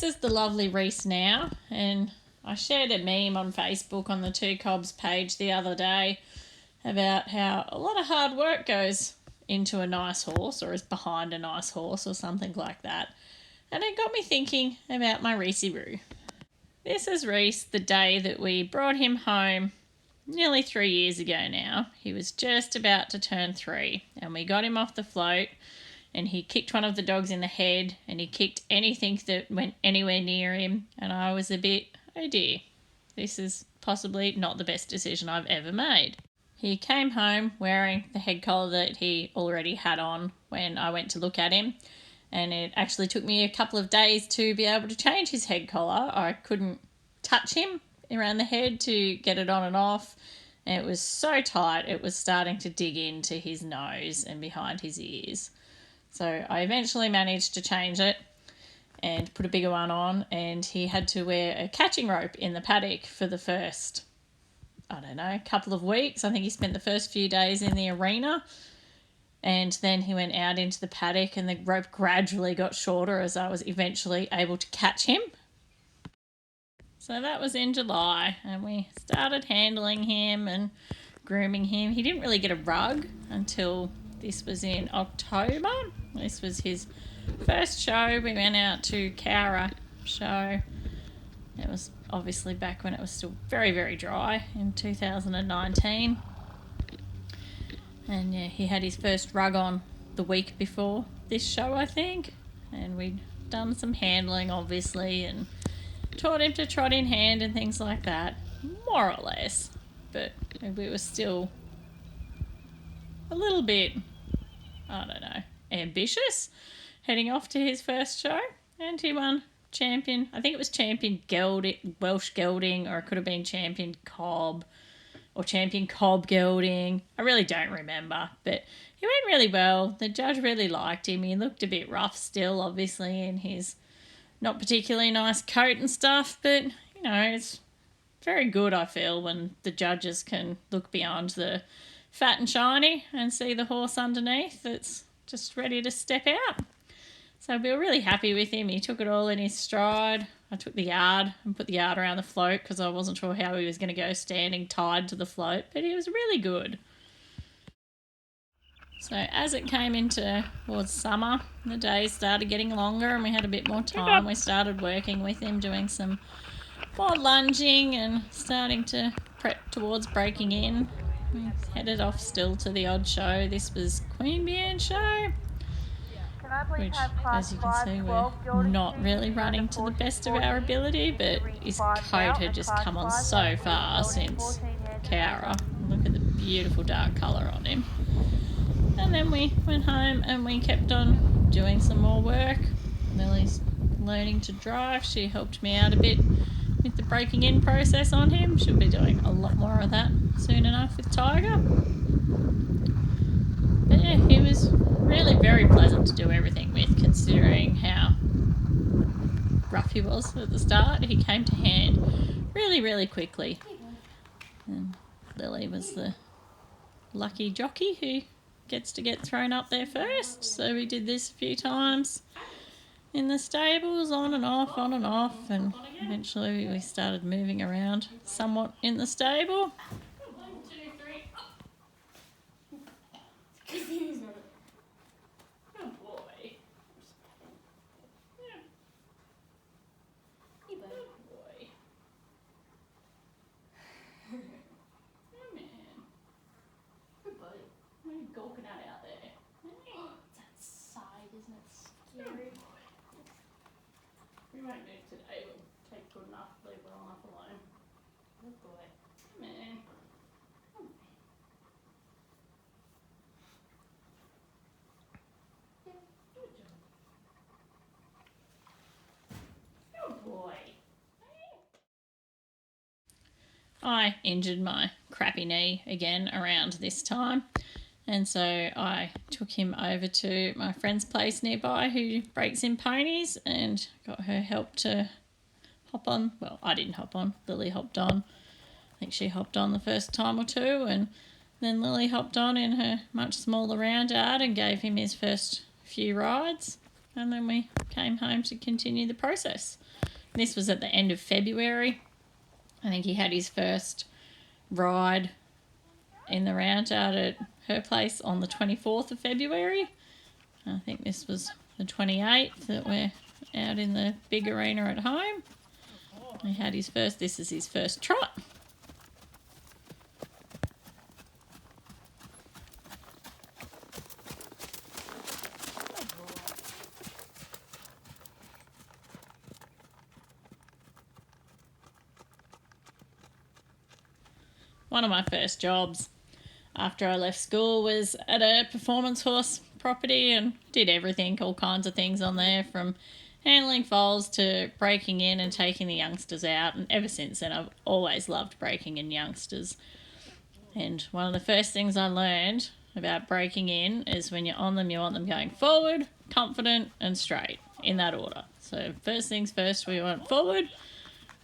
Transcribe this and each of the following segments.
is the lovely Rhys now, and I shared a meme on Facebook on the Two Cobs page the other day about how a lot of hard work goes into a nice horse, or is behind a nice horse, or something like that. And it got me thinking about my Rhysy-roo. This is Rhys the day that we brought him home nearly 3 years ago now. He was just about to turn 3, and we got him off the float, and he kicked one of the dogs in the head, and he kicked anything that went anywhere near him, and I was a bit, oh dear, this is possibly not the best decision I've ever made. He came home wearing the head collar that he already had on when I went to look at him, and it actually took me a couple of days to be able to change his head collar. I couldn't touch him around the head to get it on and off, and it was so tight it was starting to dig into his nose and behind his ears. So I eventually managed to change it and put a bigger one on, and he had to wear a catching rope in the paddock for the first, I don't know, couple of weeks. I think he spent the first few days in the arena, and then he went out into the paddock, and the rope gradually got shorter as I was eventually able to catch him. So that was in July, and we started handling him and grooming him. He didn't really get a rug until this was in October. This was his first show. We went out to Cowra show. It was obviously back when it was still very, very dry in 2019. And yeah, he had his first rug on the week before this show, I think. And we'd done some handling, obviously, and taught him to trot in hand and things like that, more or less. But we were still a little bit, I don't know, ambitious heading off to his first show. And he won champion, I think it was champion Welsh gelding, or it could have been champion cob, or champion cob gelding. I really don't remember, but he went really well. The judge really liked him. He looked a bit rough still, obviously, in his not particularly nice coat and stuff, but, you know, it's very good, I feel, when the judges can look beyond the fat and shiny and see the horse underneath that's just ready to step out. So we were really happy with him. He took it all in his stride. I took the yard and put the yard around the float because I wasn't sure how he was going to go standing tied to the float, but he was really good. So as it came into towards summer, the days started getting longer and we had a bit more time. We started working with him, doing some more lunging and starting to prep towards breaking in. We headed off still to the odd show. This was Queanbeyan show, which, as you can see, we're not really running to the best of our ability, but his coat had just come on so far since Cowra. Look at the beautiful dark colour on him. And then we went home and we kept on doing some more work. Lily's learning to drive. She helped me out a bit with the breaking in process on him. She'll be doing a lot more of that soon enough with Tiger. But yeah, he was really very pleasant to do everything with, considering how rough he was at the start. He came to hand really, really quickly. And Lily was the lucky jockey who gets to get thrown up there first. So we did this a few times in the stables, on and off, and eventually we started moving around somewhat in the stable. 1, 2, 3. Good boy. Yeah. Good boy. Yeah, man. Good boy. What are you gawking at out there? That side, isn't it scary? We won't move today. We'll take good enough, leave well enough alone. Good boy. Man. Good job. Good boy. I injured my crappy knee again around this time, and so I took him over to my friend's place nearby who breaks in ponies and got her help to hop on. Well, I didn't hop on, Lily hopped on. I think she hopped on the first time or two, and then Lily hopped on in her much smaller round yard and gave him his first few rides, and then we came home to continue the process. this was at the end of February. I think he had his first ride in the round out at her place on the 24th of February. I think this was the 28th that we're out in the big arena at home. He had his first, this is his first trot. One of my first jobs after I left school was at a performance horse property and did everything, all kinds of things on there, from handling foals to breaking in and taking the youngsters out. And ever since then, I've always loved breaking in youngsters. And one of the first things I learned about breaking in is when you're on them, you want them going forward, confident and straight, in that order. So first things first, we want forward,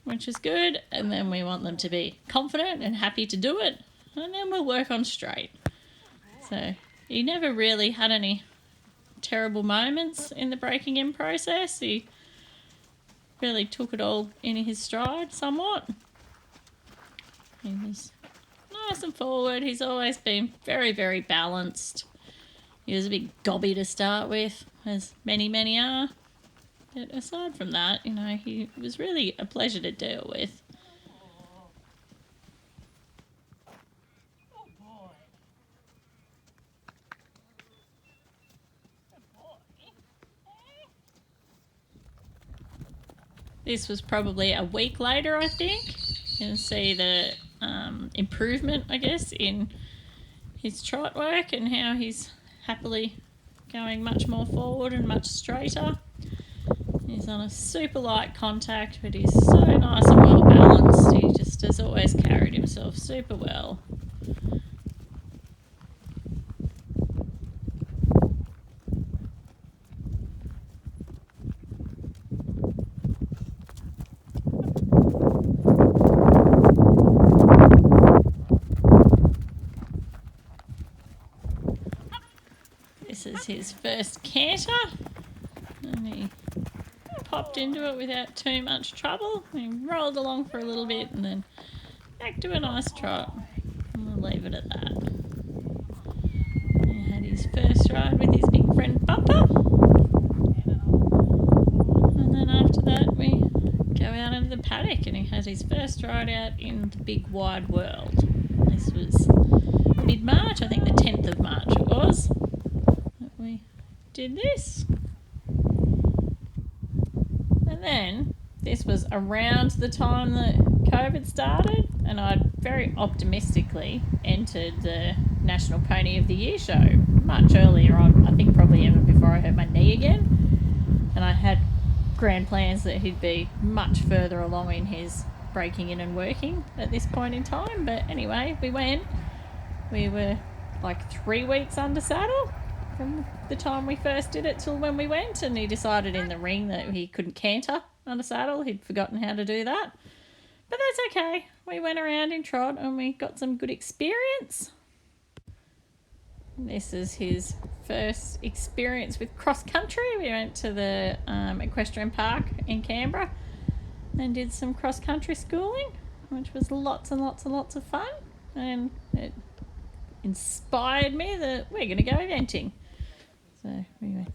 which is good, and then we want them to be confident and happy to do it, and then we'll work on straight. So he never really had any terrible moments in the breaking in process. He really took it all in his stride somewhat. He was nice and forward. He's always been very, very balanced. He was a big gobby to start with, as many are. But aside from that, he was really a pleasure to deal with. This was probably a week later, I think. You can see the improvement, I guess, in his trot work and how he's happily going much more forward and much straighter. He's on a super light contact, but he's so nice and well balanced. He just has always carried himself super well. This is his first canter, and he popped into it without too much trouble. He rolled along for a little bit and then back to a nice trot. And we'll leave it at that. He had his first ride with his big friend Bumper. And then after that we go out into the paddock and he had his first ride out in the big wide world. This was mid-March, I think the 10th of March it was, that we did this. And then this was around the time that COVID started, and I'd very optimistically entered the National Pony of the Year show much earlier on, I think probably even before I hurt my knee again. And I had grand plans that he'd be much further along in his breaking in and working at this point in time. But anyway, we went. We were like 3 weeks under saddle from the time we first did it till when we went, and he decided in the ring that he couldn't canter under saddle. He'd forgotten how to do that. But that's okay. We went around in trot and we got some good experience. This is his first experience with cross country. We went to the equestrian park in Canberra and did some cross country schooling, which was lots and lots and lots of fun, and it inspired me that we're going to go eventing. So we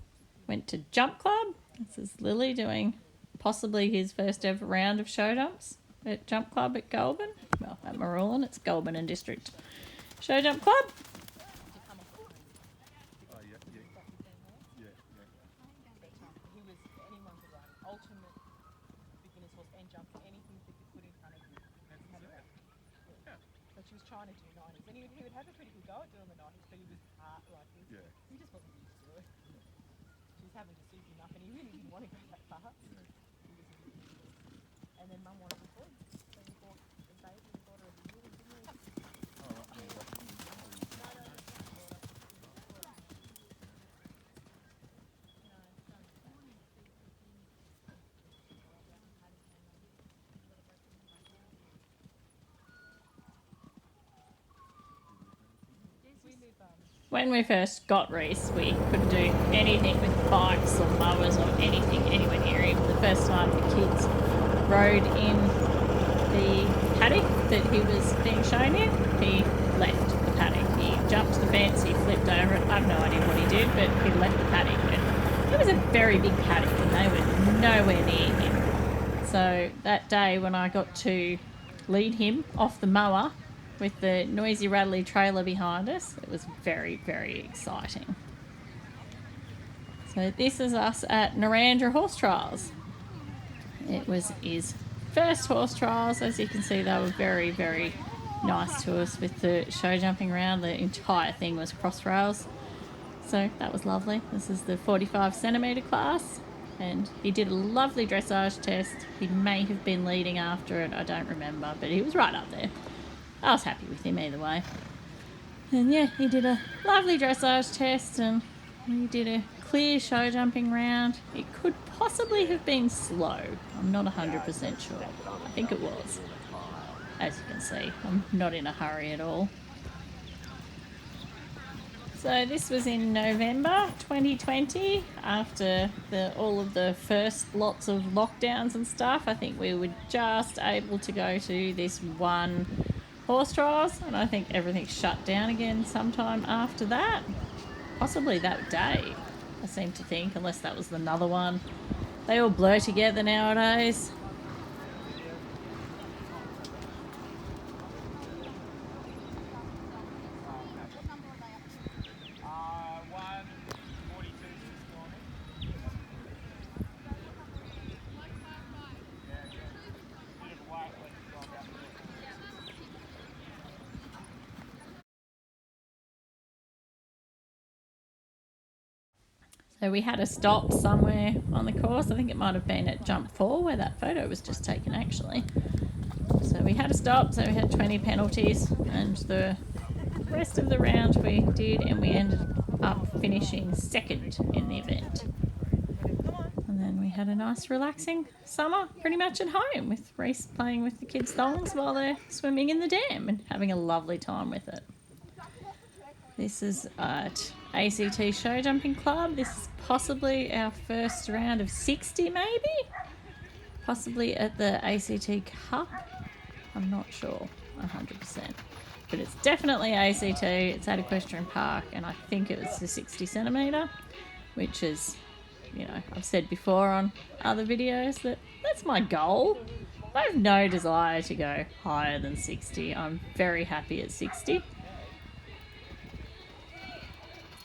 went to Jump Club. This is Lily doing possibly his first ever round of show jumps at Jump Club at Goulburn. Well, at Marulan, it's Goulburn and District Show Jump Club. She was trying to do 90s, and he would have a pretty good go at doing the 90s, but he was he just wasn't used to it. She was having to suit him up, and he really didn't want to go that far. And then Mum wanted a boy, so he bought the baby and bought her a year, didn't he? When we first got Rhys, we couldn't do anything with bikes or mowers or anything anywhere near him. The first time the kids rode in the paddock that he was being shown in, he left the paddock. He jumped the fence, he flipped over it. I have no idea what he did, but he left the paddock. And it was a very big paddock and they were nowhere near him. So that day when I got to lead him off the mower with the noisy rattly trailer behind us, it was very, very exciting. So this is us at Narandra Horse Trials. It was his first horse trials. As you can see, they were very, very nice to us with the show jumping around. The entire thing was cross rails. So that was lovely. This is the 45 centimetre class. And he did a lovely dressage test. He may have been leading after it, I don't remember, but he was right up there. I was happy with him either way. And yeah, he did a lovely dressage test and he did a clear show jumping round. It could possibly have been slow. I'm not 100% sure. I think it was. As you can see, I'm not in a hurry at all. So this was in November 2020, after all of the first lots of lockdowns and stuff. I think we were just able to go to this one horse trials, and I think everything shut down again sometime after that. Possibly that day, I seem to think, unless that was another one. They all blur together nowadays. So we had a stop somewhere on the course. I think it might have been at Jump 4 where that photo was just taken actually. So we had a stop, so we had 20 penalties, and the rest of the round we did, and we ended up finishing second in the event. And then we had a nice relaxing summer pretty much at home with Rhys playing with the kids' thongs while they're swimming in the dam and having a lovely time with it. This is at ACT Show Jumping Club. This is possibly our first round of 60 maybe? Possibly at the ACT Cup. I'm not sure 100%. But it's definitely ACT. It's at Equestrian Park and I think it was the 60 centimetre, which is, you know, I've said before on other videos that that's my goal. I have no desire to go higher than 60. I'm very happy at 60.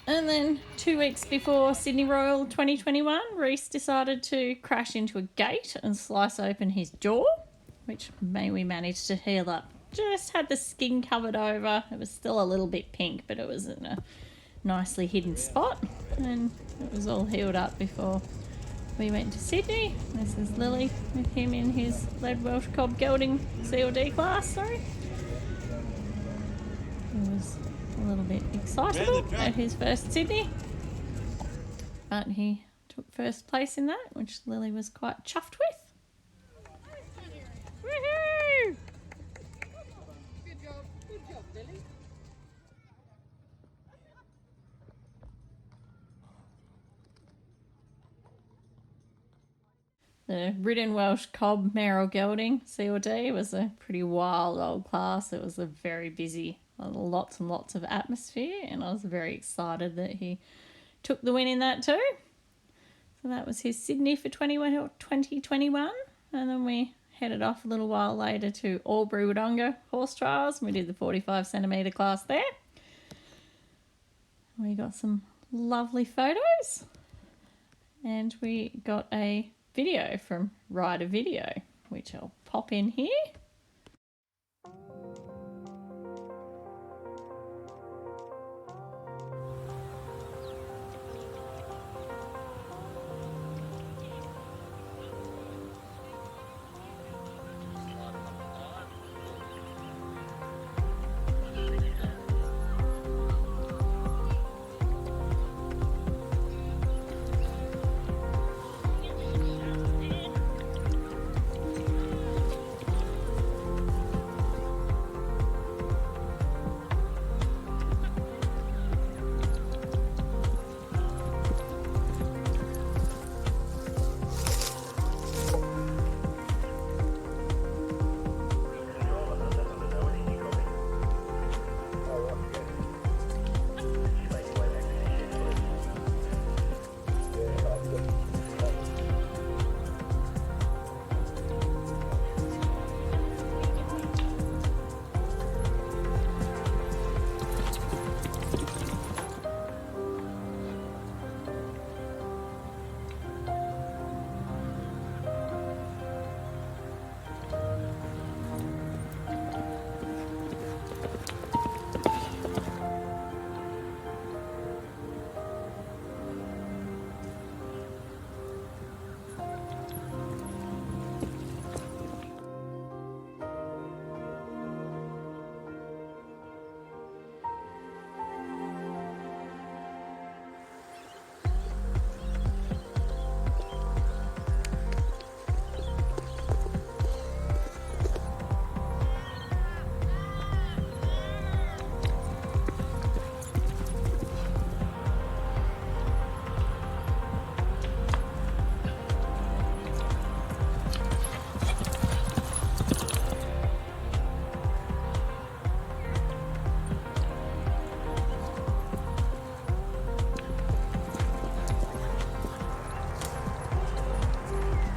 And then 2 weeks before Sydney Royal 2021, Rhys decided to crash into a gate and slice open his jaw, which we managed to heal up. Just had the skin covered over. It was still a little bit pink, but it was in a nicely hidden spot. And it was all healed up before we went to Sydney. This is Lily with him in his lead Welsh cob gelding CLD class, sorry. It was a little bit excitable at his first Sydney, but he took first place in that, which Lily was quite chuffed with. Woohoo! Good job, Lily. The ridden Welsh cob mare or gelding CLD was a pretty wild old class. It was a very busy, lots and lots of atmosphere, and I was very excited that he took the win in that too. So that was his Sydney for 2021, and then we headed off a little while later to Albury Wodonga horse trials, and we did the 45 centimetre class there. We got some lovely photos, and we got a video from Rider Video, which I'll pop in here.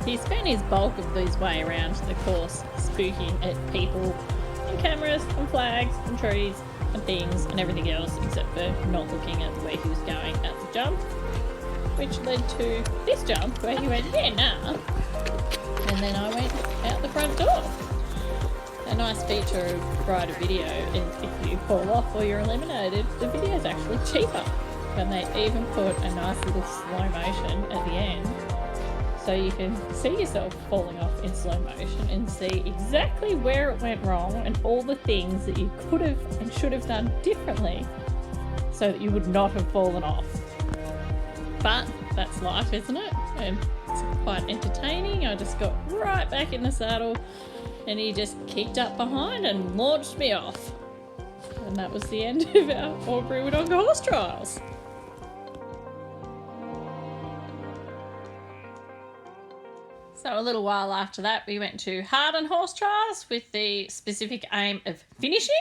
he spent his bulk of his way around the course spooking at people and cameras and flags and trees and things and everything else except for not looking at where he was going at the jump, which led to this jump where he went, yeah, nah. And then I went out the front door. A nice feature of Brighter Video is if you fall off or you're eliminated, the video is actually cheaper. And they even put a nice little slow motion at the end so you can see yourself falling off in slow motion and see exactly where it went wrong and all the things that you could have and should have done differently so that you would not have fallen off. But that's life, isn't it? And it's quite entertaining. I just got right back in the saddle and he just kicked up behind and launched me off. And that was the end of our Albury Wodonga horse trials. So a little while after that, we went to Harden horse trials with the specific aim of finishing.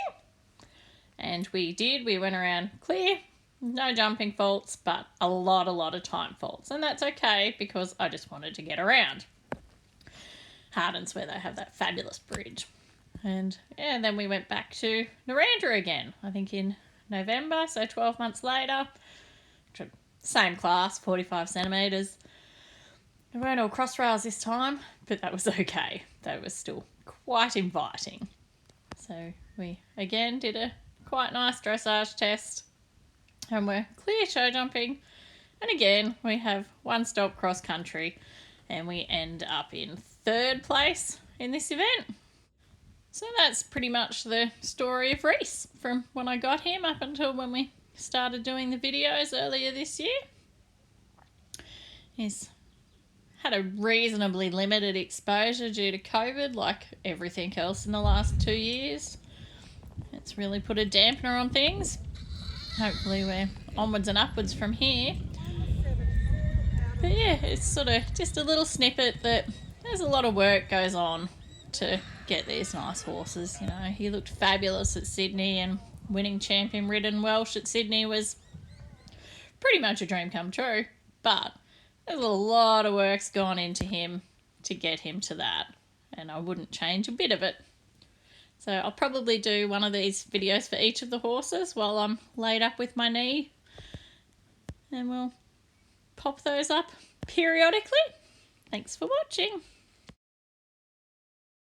And we did. We went around clear, no jumping faults, but a lot of time faults. And that's okay because I just wanted to get around. Harden's where they have that fabulous bridge. And yeah, then we went back to Narandra again, I think in November, so 12 months later. Same class, 45 centimetres. There weren't all cross rails this time, but that was okay. They were still quite inviting. So we again did a quite nice dressage test and we're clear show jumping. And again, we have one stop cross country and we end up in 3rd place in this event. So that's pretty much the story of Rhys from when I got him up until when we started doing the videos earlier this year. He's had a reasonably limited exposure due to COVID, like everything else in the last 2 years. It's really put a dampener on things. Hopefully we're onwards and upwards from here. But yeah, it's sort of just a little snippet that there's a lot of work goes on to get these nice horses. You know, he looked fabulous at Sydney and winning champion ridden Welsh at Sydney was pretty much a dream come true. But there's a lot of work's gone into him to get him to that, and I wouldn't change a bit of it. So I'll probably do one of these videos for each of the horses while I'm laid up with my knee, and we'll pop those up periodically. Thanks for watching.